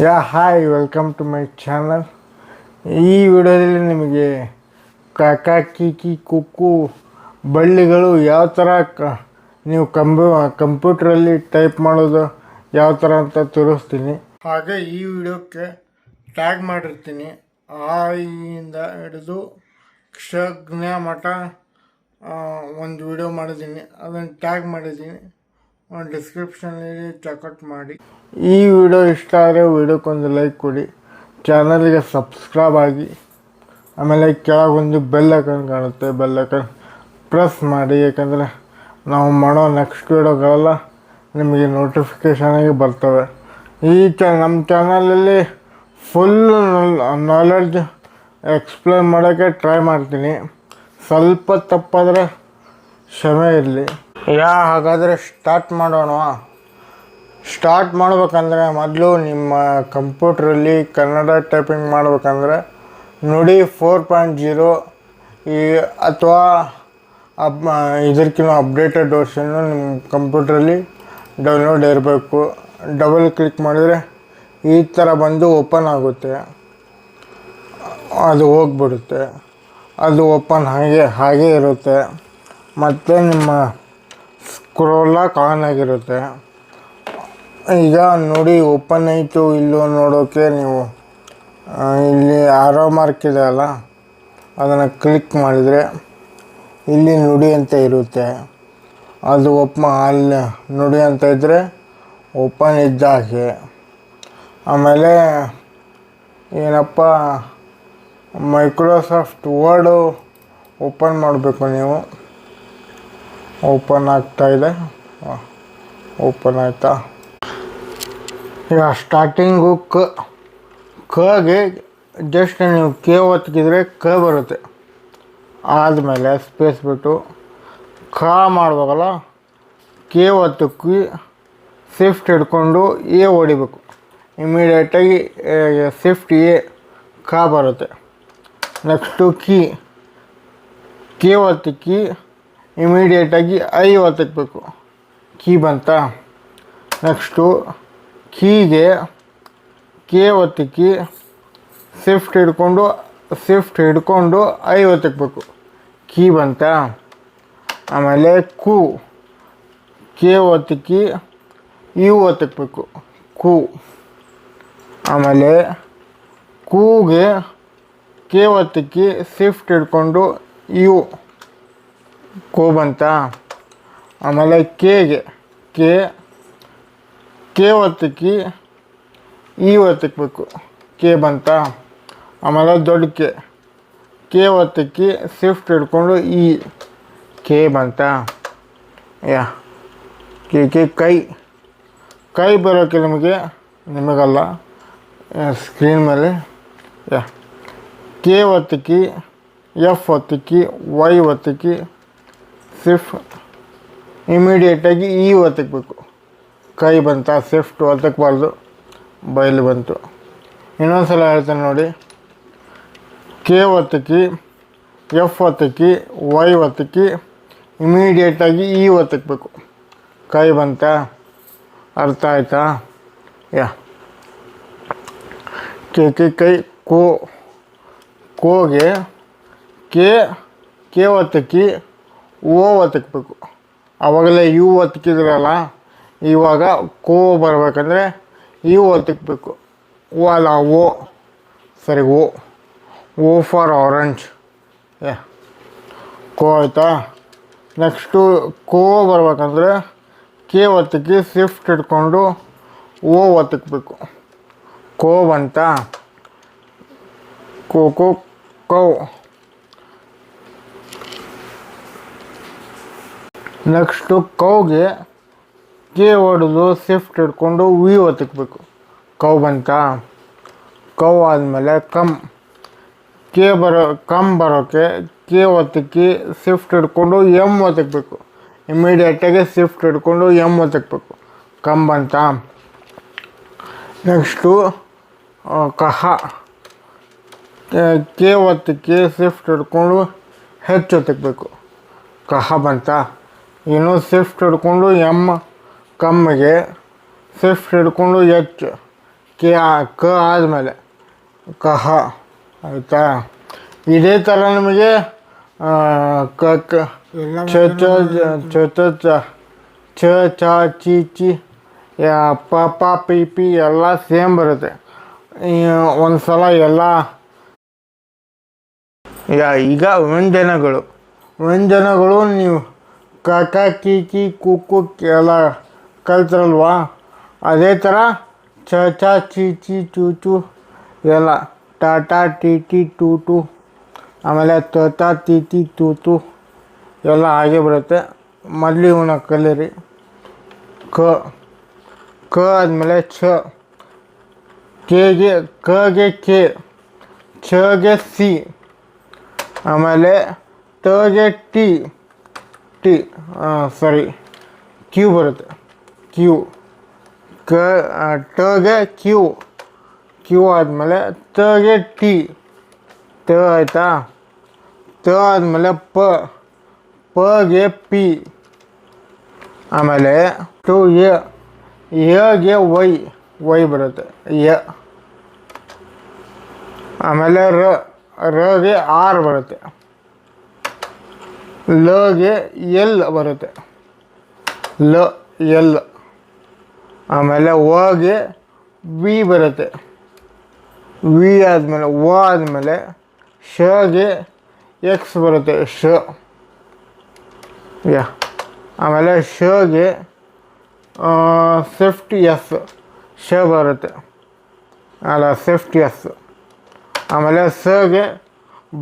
Hi welcome to my channel. ಈ ವಿಡಿಯೋದಲ್ಲಿ ನಿಮಗೆ ಕಾಕಾ ಕೀಕಿ ಕುಕ್ಕು ಬಳ್ಳಿಗಳು ಯಾವ ಥರ ನೀವು ಕಂಪ್ಯೂಟ್ರಲ್ಲಿ ಟೈಪ್ ಮಾಡೋದು ಯಾವ ಥರ ಅಂತ ತೋರಿಸ್ತೀನಿ. ಹಾಗೆ ಈ ವಿಡಿಯೋಕ್ಕೆ ಟ್ಯಾಗ್ ಮಾಡಿರ್ತೀನಿ. ಆಯಿಂದ ಹಿಡಿದು ಕ್ಷಜ್ಞ ಮಠ ಒಂದು ವಿಡಿಯೋ ಮಾಡಿದ್ದೀನಿ, ಅದನ್ನು ಟ್ಯಾಗ್ ಮಾಡಿದ್ದೀನಿ. ಡಿಸ್ಕ್ರಿಪ್ಷನಲ್ಲಿ ಚೆಕ್ಔಟ್ ಮಾಡಿ. ಈ ವಿಡಿಯೋ ಇಷ್ಟ ಆದರೆ ವಿಡಿಯೋಕ್ಕೊಂದು ಲೈಕ್ ಕೊಡಿ, ಚಾನಲ್ಗೆ ಸಬ್ಸ್ಕ್ರೈಬ್ ಆಗಿ, ಆಮೇಲೆ ಕೆಳಗೊಂದು ಬೆಲ್ ಐಕನ್ ಕಾಣುತ್ತೆ, ಬೆಲ್ ಐಕನ್ ಪ್ರೆಸ್ ಮಾಡಿ. ಯಾಕಂದರೆ ನಾವು ಮಾಡೋ ನೆಕ್ಸ್ಟ್ ವಿಡಿಯೋಗಳೆಲ್ಲ ನಿಮಗೆ ನೋಟಿಫಿಕೇಷನಾಗಿ ಬರ್ತವೆ. ನಮ್ಮ ಚಾನಲಲ್ಲಿ ಫುಲ್ ನಾಲೆಡ್ಜ್ ಎಕ್ಸ್ಪ್ಲೇನ್ ಮಾಡೋಕ್ಕೆ ಟ್ರೈ ಮಾಡ್ತೀನಿ. ಸ್ವಲ್ಪ ತಪ್ಪಾದರೆ ಕ್ಷಮೆ ಇರಲಿ. ಹಾಗಾದರೆ ಸ್ಟಾರ್ಟ್ ಮಾಡೋಣ. ಸ್ಟಾರ್ಟ್ ಮಾಡ್ಬೇಕಂದ್ರೆ ಮೊದಲು ನಿಮ್ಮ ಕಂಪ್ಯೂಟ್ರಲ್ಲಿ ಕನ್ನಡ ಟೈಪಿಂಗ್ ಮಾಡ್ಬೇಕಂದ್ರೆ ನುಡಿ 4.0 ಅಥವಾ ಇದಕ್ಕಿಂತ ಅಪ್ಡೇಟೆಡ್ ವರ್ಷನ್ನು ನಿಮ್ಮ ಕಂಪ್ಯೂಟ್ರಲ್ಲಿ ಡೌನ್ಲೋಡ್ ಇರಬೇಕು. ಡಬಲ್ ಕ್ಲಿಕ್ ಮಾಡಿದರೆ ಈ ಥರ ಬಂದು ಓಪನ್ ಆಗುತ್ತೆ, ಅದು ಹೋಗ್ಬಿಡುತ್ತೆ. ಅದು ಓಪನ್ ಹಾಗೆ ಇರುತ್ತೆ. ಮತ್ತು ನಿಮ್ಮ ಸ್ಕ್ರೋಲಾಕ್ ಆನ್ ಆಗಿರುತ್ತೆ. ಈಗ ನೋಡಿ ಓಪನ್ ಆಯಿತು ಇಲ್ಲೋ ನೋಡೋಕ್ಕೆ ನೀವು ಇಲ್ಲಿ ಆರೋ ಮಾರ್ಕ್ ಇದೆ ಅಲ್ಲ, ಅದನ್ನು ಕ್ಲಿಕ್ ಮಾಡಿದರೆ ಇಲ್ಲಿ ನುಡಿ ಅಂತ ಇರುತ್ತೆ. ಅದು ಅಲ್ಲಿ ನುಡಿ ಅಂತ ಇದ್ದರೆ ಓಪನ್ ಇದ್ದಾಗೆ. ಆಮೇಲೆ ಏನಪ್ಪ ಮೈಕ್ರೋಸಾಫ್ಟ್ ವರ್ಡು ಓಪನ್ ಮಾಡಬೇಕು ನೀವು. ಓಪನ್ ಆಗ್ತಾಯಿದೆ, ಓಪನ್ ಆಯಿತಾ? ಈಗ ಸ್ಟಾರ್ಟಿಂಗು ಕಗೆ ಜಸ್ಟ್ ನೀವು ಕೆ ಒತ್ತಿದ್ರೆ ಕ ಬರುತ್ತೆ. ಆದಮೇಲೆ ಸ್ಪೇಸ್ ಬಿಟ್ಟು ಖ ಮಾಡ್ಬೇಕಲ್ಲ, ಕೆ ಒತ್ತಕ್ಕಿ ಶಿಫ್ಟ್ ಹಿಡ್ಕೊಂಡು ಎ ಹೊಡಿಬೇಕು. ಇಮಿಡಿಯೇಟಾಗಿ ಶಿಫ್ಟ್ ಎ ಖ ಬರುತ್ತೆ. ನೆಕ್ಸ್ಟು ಕೆ ಒತ್ತಕ್ಕಿ ಇಮಿಡಿಯೇಟಾಗಿ ಐ ಒತ್ತಬೇಕು, ಕೀ ಬಂತ. ನೆಕ್ಸ್ಟು ಕೀಗೆ ಕೆ ಒತ್ತಕ್ಕಿ ಶಿಫ್ಟ್ ಹಿಡ್ಕೊಂಡು ಐ ಒತ್ತಬೇಕು, ಕೀ ಬಂತ. ಆಮೇಲೆ ಕೆ ಒತ್ತಕ್ಕಿ ಯು ಒತ್ತಬೇಕು, ಕು. ಆಮೇಲೆ ಕೂಗೆ ಕೆ ಒತ್ತಕ್ಕಿ ಶಿಫ್ಟ್ ಹಿಡ್ಕೊಂಡು ಯು, ಕೋ ಬಂತ. ಆಮೇಲೆ ಕೆ ಒತ್ತಕ್ಕಿ ಇ ಒತ್ತಬೇಕು, ಕೆ ಬಂತ. ಆಮೇಲೆ ದೊಡ್ಡ ಕೆ ಒತ್ತಕ್ಕಿ ಶಿಫ್ಟ್ ಹಿಡ್ಕೊಂಡು ಇ, ಕೆ ಬಂತ. ಕೈ ಬರೋಕ್ಕೆ ನಿಮಗಲ್ಲ ಸ್ಕ್ರೀನ್ ಮೇಲೆ. ಕೆ ಒತ್ತಕ್ಕಿ ಎಫ್ ಒತ್ತಕ್ಕಿ ವೈ ಒತ್ತಕ್ಕಿ ಶಿಫ್ಟ್ ಇಮಿಡಿಯೇಟಾಗಿ ಇ ಒತ್ತಬೇಕು, ಕೈ ಬಂತ. ಶಿಫ್ಟ್ ಒತ್ತಕಬಾರ್ದು, ಬೈಲು ಬಂತು. ಇನ್ನೊಂದು ಸಲ ಹೇಳ್ತೇನೆ ನೋಡಿ. ಕೆ ಒತ್ತಕ್ಕಿ ಎಫ್ ಒತ್ತಕ್ಕಿ ವೈ ಒತ್ತಕ್ಕಿ ಇಮಿಡಿಯೇಟಾಗಿ ಇ ಒತ್ತಬೇಕು, ಕೈ ಬಂತ. ಅರ್ಥ ಆಯ್ತಾ? ಕೈ ಕೋಗೆ ಕೆ ಒತ್ತಕ್ಕಿ ಓ ಒತ್ತಬೇಕು. ಆವಾಗಲೇ ಯು ಒತ್ತಕಿದ್ರಲ್ಲ, ಇವಾಗ ಕೋ ಬರಬೇಕಂದ್ರೆ ಯು ಒತ್ತಬೇಕು. ಓ ಅಲ್ಲ, ಓ ಸರಿ, ಓ ಫಾರ್ ಆರೆಂಜ್. ಕೋ ಆಯಿತಾ? ನೆಕ್ಸ್ಟು ಕೋ ಬರ್ಬೇಕಂದ್ರೆ ಕೆ ಒತ್ತಕ್ಕಿ ಶಿಫ್ಟ್ ಹಿಡ್ಕೊಂಡು ಓ ಒತ್ತಬೇಕು, ಕೋ ಬಂತ. ಕೌ. ನೆಕ್ಸ್ಟು ಕೌಗೆ ಕೆ ಹೊಡೆದು ಶಿಫ್ಟ್ ಹಿಡ್ಕೊಂಡು ವಿ ಒತ್ತಬೇಕು, ಕೌ ಬಂತ. ಕೌ ಆದಮೇಲೆ ಕಮ್ ಬರೋಕ್ಕೆ ಕೆ ಒತ್ತಕ್ಕಿ ಶಿಫ್ಟ್ ಹಿಡ್ಕೊಂಡು ಎಮ್ ಒತ್ತಬೇಕು, ಇಮಿಡಿಯೇಟಾಗಿ ಶಿಫ್ಟ್ ಹಿಡ್ಕೊಂಡು ಎಮ್ ಒತ್ತಬೇಕು, ಕಮ್ ಬಂತ. ನೆಕ್ಸ್ಟು ಕಹ, ಕೆ ಒತ್ತಕ್ಕಿ ಶಿಫ್ಟ್ ಹಿಡ್ಕೊಂಡು ಹೆಚ್ ಒತ್ತಬೇಕು, ಕಹ ಬಂತ. ಇನ್ನು ಶಿಫ್ಟ್ ಹಿಡ್ಕೊಂಡು ಎಮ್ ಕಮ್ಮಿಗೆ ಶಿಫ್ಟ್ ಹಿಡ್ಕೊಂಡು ಎಚ್ ಕ ಆದಮೇಲೆ ಕಹ ಆಯಿತಾ. ಇದೇ ಥರ ನಮಗೆ ಕ ಕ ಚ ಚ ಚ ಚ ಚ ಚ ಚ ಚಿ ಚಿ ಪ ಪ ಪಿ ಪಿ ಎಲ್ಲ ಸೇಮ್ ಬರುತ್ತೆ. ಒಂದು ಸಲ ಎಲ್ಲ ಈಗ ವ್ಯಂಜನಗಳು ನೀವು ಕ ಕ ಕಿ ಕಿ ಕು ಕು ಎಲ್ಲ ಕಲ್ತಿರಲ್ವಾ, ಅದೇ ಥರ ಚ ಚ ಚಿ ಚಿ ಚು ಚು ಎಲ್ಲ ಟ ಟ ಟಿ ಟಿ ಟು ಟು ಆಮೇಲೆ ತ ತ ತಿ ತಿ ತು ತು ಎಲ್ಲ ಹಾಗೆ ಬರುತ್ತೆ. ಮೊದಲು ಇವನ್ನ ಕಲೀರಿ. ಕ ಆದಮೇಲೆ ಛ, ಕಗೆ ಕೆ, ಛಗೆ ಸಿ, ಆಮೇಲೆ ಟಗೆ ಟಿ ಕ್ಯೂ ಬರುತ್ತೆ. ಕ್ಯೂ ಟಗೆ ಕ್ಯೂ ಆದಮೇಲೆ ತಗೆ ಟಿ ತ ಆಯಿತಾ. ತ ಆದಮೇಲೆ ಪಗೆ ಪಿ, ಆಮೇಲೆ ಟು ಯಗೆ ವೈ ಬರುತ್ತೆ ಯ, ಆಮೇಲೆ ರಗೆ ಆರ್ ಬರುತ್ತೆ, ಲಗೆ ಎಲ್ ಬರುತ್ತೆ ಎಲ್, ಆಮೇಲೆ ವಗೆ ವಿ ಬರುತ್ತೆ ವಿ ಆದಮೇಲೆ ಆದಮೇಲೆ ಶಗೆ ಎಕ್ಸ್ ಬರುತ್ತೆ ಆಮೇಲೆ ಶಗೆ ಸ್ವಿಫ್ಟ್ ಎಸ್ ಬರುತ್ತೆ ಅಲ್ಲ ಸ್ವಿಫ್ಟ್ ಎಸ್, ಆಮೇಲೆ ಸಗೆ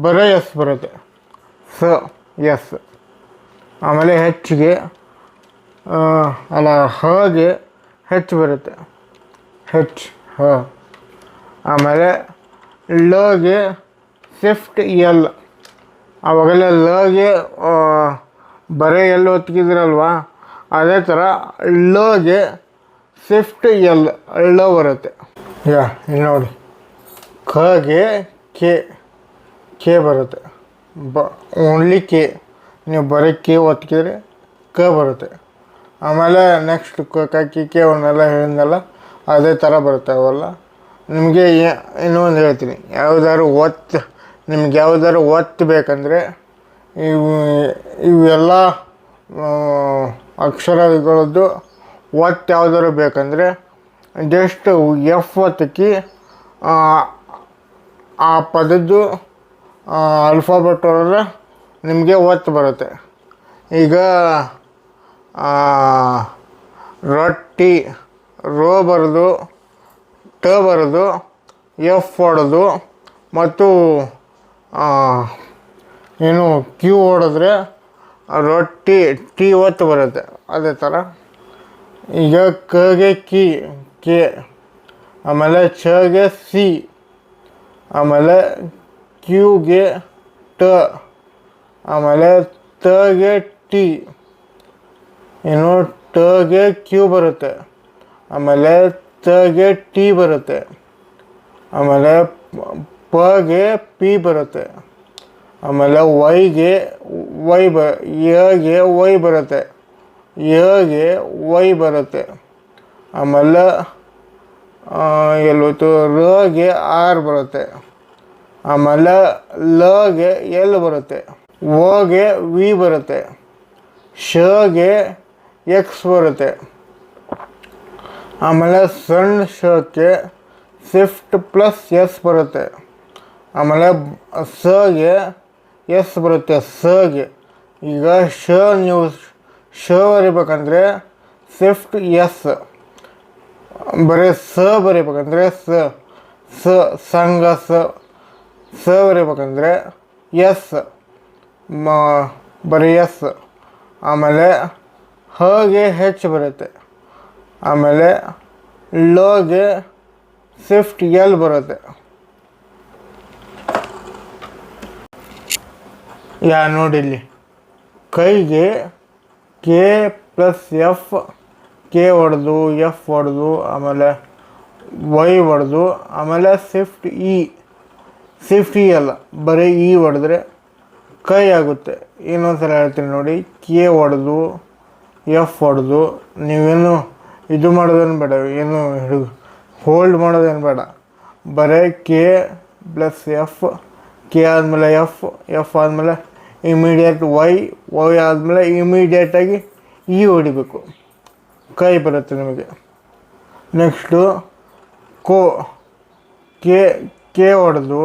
ಬರೀ ಎಸ್ ಬರುತ್ತೆ ಎಸ್, ಆಮೇಲೆ ಹೆಚ್ಚಿಗೆ ಹಗೆ ಹೆಚ್ ಬರುತ್ತೆ ಹ, ಆಮೇಲೆ ಲಗೆ ಸ್ವಿಫ್ಟ್ ಎಲ್, ಆವಾಗೆಲ್ಲ ಲಗೆ ಬರೀ ಎಲ್ ಒತ್ತಿದ್ರಲ್ವಾ, ಅದೇ ಥರ ಲಗೆ ಸ್ವಿಫ್ಟ್ ಎಲ್ ಬರುತ್ತೆ. ಇಲ್ಲಿ ನೋಡಿ ಖಗೆ ಕೆ ಬರುತ್ತೆ ಓನ್ಲಿ ಕೆ, ನೀವು ಬರೀ ಕೆ ಒತ್ತಿದ್ರೆ ಕ ಬರುತ್ತೆ. ಆಮೇಲೆ ನೆಕ್ಸ್ಟ್ ಕೆ ಅವನ್ನೆಲ್ಲ ಹೇಳಿದ್ನಲ್ಲ ಅದೇ ಥರ ಬರುತ್ತೆ ಅವೆಲ್ಲ. ನಿಮಗೆ ಇನ್ನೊಂದು ಹೇಳ್ತೀನಿ, ನಿಮ್ಗೆ ಯಾವ್ದಾದ್ರು ಒತ್ತು ಬೇಕಂದರೆ ಇವೆಲ್ಲ ಅಕ್ಷರಗಳದ್ದು ಒತ್ತು ಯಾವ್ದಾದ್ರು ಬೇಕಂದರೆ ಜಸ್ಟ್ ಎಫ್ ಒತ್ತಕ್ಕೆ ಆ ಪದದ್ದು ಆಲ್ಫಾಬೆಟ್ ಹೊಡೆದ್ರೆ ನಿಮಗೆ ಒತ್ತು ಬರುತ್ತೆ. ಈಗ ರೊಟ್ಟಿ ರೋ ಬರೋದು, ಟ ಬರೋದು, ಎಫ್ ಹೊಡೆದು ಮತ್ತು ಏನು ಕ್ಯೂ ಹೊಡೆದ್ರೆ ರೊಟ್ಟಿ ಟಿ ಒತ್ತು ಬರುತ್ತೆ. ಅದೇ ಥರ ಈಗ ಕಗೆ ಕೆ, ಆಮೇಲೆ ಛಗೆ ಸಿ, ಆಮೇಲೆ ಕ್ಯೂಗೆ ಟ, ಆಮೇಲೆ ತಗೆ ಟಿ, ಇನ್ನು ಟಗೆ ಕ್ಯೂ ಬರುತ್ತೆ, ಆಮೇಲೆ ತಗೆ ಟಿ ಬರುತ್ತೆ, ಆಮೇಲೆ ಪಗೆ ಪಿ ಬರುತ್ತೆ, ಆಮೇಲೆ ಯಗೆ ವೈ ಬರುತ್ತೆ, ಯಗೆ ವೈ ಬರುತ್ತೆ, ಆಮೇಲೆ ಎಲ್ಲೋಯ್ತು ರಗೆ ಆರ್ ಬರುತ್ತೆ, ಆಮೇಲೆ ಲಗೆ ಎಲ್ ಬರುತ್ತೆ, ಓಗೆ ವಿ ಬರುತ್ತೆ, ಶಗೆ ಎಕ್ಸ್ ಬರುತ್ತೆ, ಆಮೇಲೆ ಸಣ್ಣ ಶಕ್ಕೆ ಸ್ವಿಫ್ಟ್ ಪ್ಲಸ್ ಎಸ್ ಬರುತ್ತೆ, ಆಮೇಲೆ ಸಗೆ ಎಸ್ ಬರುತ್ತೆ ಸಗೆ. ಈಗ ನೀವು ಬರಿಬೇಕಂದ್ರೆ ಸ್ವಿಫ್ಟ್ ಎಸ್, ಬರೀ ಬರಿಬೇಕಂದ್ರೆ ಸಂಘ ಬರಿಬೇಕಂದ್ರೆ ಎಸ್ ಬರೀ ಎಸ್, ಆಮೇಲೆ ಹಗೆ ಹೆಚ್ ಬರುತ್ತೆ, ಆಮೇಲೆ ಲೋಗೆ ಸ್ವಿಫ್ಟ್ ಎಲ್ ಬರುತ್ತೆ. ನೋಡಿ ಇಲ್ಲಿ ಕೈಗೆ ಕೆ ಪ್ಲಸ್ ಎಫ್, ಕೆ ಹೊಡೆದು ಎಫ್ ಹೊಡೆದು ಆಮೇಲೆ ವೈ ಹೊಡೆದು ಆಮೇಲೆ ಸ್ವಿಫ್ಟ್ ಇ ಅಲ್ಲ ಬರೀ ಇ ಹೊಡೆದ್ರೆ ಕೈ ಆಗುತ್ತೆ. ಇನ್ನೊಂದ್ಸಲ ಹೇಳ್ತೀನಿ ನೋಡಿ, ಕೆ ಹೊಡೆದು ಎಫ್ ಹೊಡೆದು ನೀವೇನು ಇದು ಮಾಡೋದನ್ನು ಬೇಡ, ಏನು ಹೋಲ್ಡ್ ಮಾಡೋದೇನು ಬೇಡ, ಬರೀ ಕೆ ಪ್ಲಸ್ ಎಫ್, ಕೆ ಆದಮೇಲೆ ಎಫ್, ಎಫ್ ಆದಮೇಲೆ ಇಮಿಡಿಯೇಟ್ ವೈ, ವೈ ಆದಮೇಲೆ ಇಮಿಡಿಯೇಟಾಗಿ ಇ ಹೊಡಿಬೇಕು, ಕೈ ಬರುತ್ತೆ ನಿಮಗೆ. ನೆಕ್ಸ್ಟು ಕೋ, ಕೆ ಕೆ ಹೊಡೆದು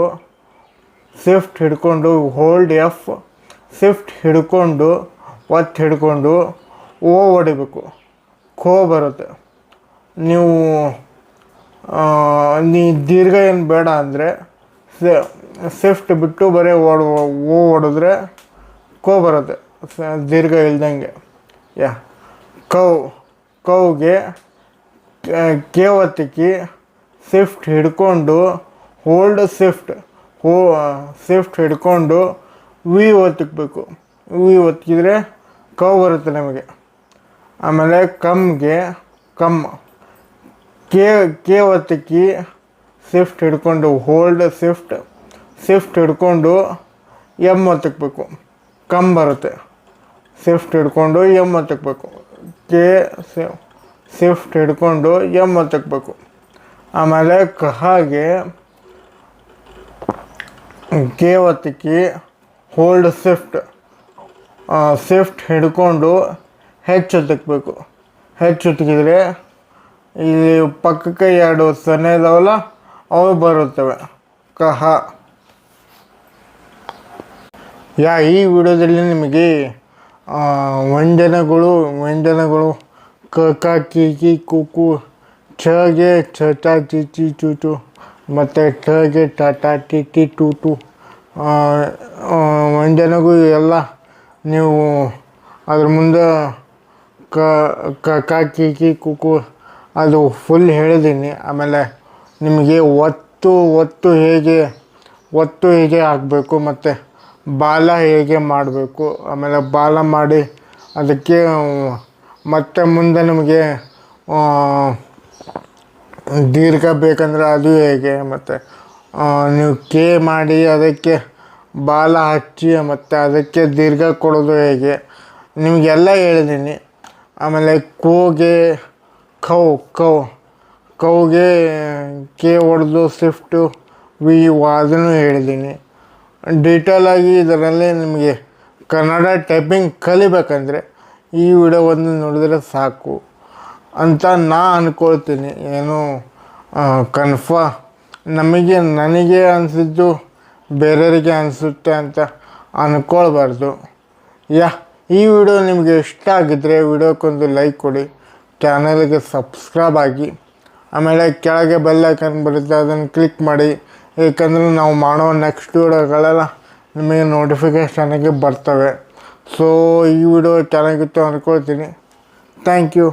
ಶಿಫ್ಟ್ ಹಿಡ್ಕೊಂಡು ಹೋಲ್ಡ್ ಎಫ್, ಶಿಫ್ಟ್ ಹಿಡ್ಕೊಂಡು ಒತ್ತು ಹಿಡ್ಕೊಂಡು ಓ ಹೊಡಿಬೇಕು, ಖೋ ಬರುತ್ತೆ. ನೀವು ದೀರ್ಘ ಏನು ಬೇಡ ಅಂದರೆ ಶಿಫ್ಟ್ ಬಿಟ್ಟು ಬರೀ ಓ ಹೊಡೆದ್ರೆ ಕೋ ಬರುತ್ತೆ, ದೀರ್ಘ ಇಲ್ದಂಗೆ. ಕೌ, ಕೌಗೆ ಕೆ ಒತ್ತಿಕ್ಕಿ ಶಿಫ್ಟ್ ಹಿಡ್ಕೊಂಡು ಹೋಲ್ಡ್ ಶಿಫ್ಟ್, ಶಿಫ್ಟ್ ಹಿಡ್ಕೊಂಡು ವಿ ಒತ್ತಿಕ್ಬೇಕು, ವಿ ಒತ್ತಿದ್ರೆ ಕೌ ಬರುತ್ತೆ ನಮಗೆ. ಆಮೇಲೆ ಕಮ್ಗೆ ಕಮ್, ಕೆ ಒತ್ತಿಕ್ಕಿ ಶಿಫ್ಟ್ ಹಿಡ್ಕೊಂಡು ಹೋಲ್ಡ್ ಶಿಫ್ಟ್, ಶಿಫ್ಟ್ ಹಿಡ್ಕೊಂಡು ಎಮ್ ಒತ್ತಿಕ್ಬೇಕು, ಕಮ್ ಬರುತ್ತೆ. ಶಿಫ್ಟ್ ಹಿಡ್ಕೊಂಡು ಎಮ್ ಒತ್ತಿಕ್ಬೇಕು, ಕೆ ಶಿಫ್ಟ್ ಹಿಡ್ಕೊಂಡು ಎಮ್ ಒತ್ತಿಕ್ಬೇಕು. ಆಮೇಲೆ ಕಹಾಗೆ ಕೆ ಒತ್ತಿಕ್ಕಿ ಹೋಲ್ಡ್ ಶಿಫ್ಟ್, ಶಿಫ್ಟ್ ಹಿಡ್ಕೊಂಡು ಹೆಚ್ಚು ಒತ್ತಿಕ್ಬೇಕು, ಹೆಚ್ಚು ಒತ್ತಿಕಿದ್ರೆ ಇಲ್ಲಿ ಪಕ್ಕಕ್ಕೆ ಎರಡು ಸೊನ್ನೆ ಇದಾವಲ್ಲ ಅವು ಬರುತ್ತವೆ, ಕಹ. ಈ ವಿಡಿಯೋದಲ್ಲಿ ನಿಮಗೆ ವ್ಯಂಜನಗಳು ಕ ಕ ಕಿ ಕಿ ಕು ಕು, ಛಗೆ ಛ ಟ ಚಿ ಚಿ ಚು ಚು, ಮತ್ತು ಠಗೆ ಟ ಟ ಟಿ ಟಿ ಟು ಟು ವ್ಯಂಜನಗಳು ಎಲ್ಲ ನೀವು ಅದ್ರ ಮುಂದೆ ಕ ಕ ಕಿ ಕಿ ಕು ಕು ಅದು ಫುಲ್ ಹೇಳಿದ್ದೀನಿ. ಆಮೇಲೆ ನಿಮಗೆ ಒತ್ತು ಹೇಗೆ ಹಾಕಬೇಕು ಮತ್ತು ಬಾಲ ಹೇಗೆ ಮಾಡಬೇಕು, ಆಮೇಲೆ ಬಾಲ ಮಾಡಿ ಅದಕ್ಕೆ ಮತ್ತೆ ಮುಂದೆ ನಿಮಗೆ ದೀರ್ಘ ಬೇಕಂದರೆ ಅದು ಹೇಗೆ, ಮತ್ತು ನೀವು ಕೆ ಮಾಡಿ ಅದಕ್ಕೆ ಬಾಲ ಹಚ್ಚಿ ಮತ್ತು ಅದಕ್ಕೆ ದೀರ್ಘ ಕೊಡೋದು ಹೇಗೆ ನಿಮಗೆಲ್ಲ ಹೇಳಿದ್ದೀನಿ. ಆಮೇಲೆ ಕೋಗೆ ಕೌಗೆ ಕೆ ಹೊಡೆದು ಶಿಫ್ಟು ವಿ ಅದನ್ನು ಹೇಳಿದ್ದೀನಿ. ಡೀಟೇಲಾಗಿ ಇದರಲ್ಲಿ ನಿಮಗೆ ಕನ್ನಡ ಟೈಪಿಂಗ್ ಕಲಿಬೇಕಂದ್ರೆ ಈ ವಿಡಿಯೋ ಒಂದು ನೋಡಿದರೆ ಸಾಕು ಅಂತ ಅಂದ್ಕೊಳ್ತೀನಿ. ಏನು ನನಗೆ ಅನಿಸಿದ್ದು ಬೇರೆಯವರಿಗೆ ಅನಿಸುತ್ತೆ ಅಂತ ಅಂದ್ಕೊಳ್ಬಾರ್ದು. ಈ ವಿಡಿಯೋ ನಿಮಗೆ ಇಷ್ಟ ಆಗಿದ್ದರೆ ವಿಡಿಯೋಕ್ಕೊಂದು ಲೈಕ್ ಕೊಡಿ, ಚಾನಲ್ಗೆ ಸಬ್ಸ್ಕ್ರೈಬ್ ಆಗಿ, ಆಮೇಲೆ ಕೆಳಗೆ ಬೆಲ್ ಐಕಾನ್ ಬರುತ್ತೆ ಅದನ್ನು ಕ್ಲಿಕ್ ಮಾಡಿ, ಏಕೆಂದರೆ ನಾವು ಮಾಡೋ ನೆಕ್ಸ್ಟ್ ವಿಡಿಯೋಗಳೆಲ್ಲ ನಿಮಗೆ ನೋಟಿಫಿಕೇಷನ್ಗೆ ಬರ್ತವೆ. ಸೊ ಈ ವಿಡಿಯೋ ಚೆನ್ನಾಗಿತ್ತು ಅಂದ್ಕೊಳ್ತೀನಿ. Thank you.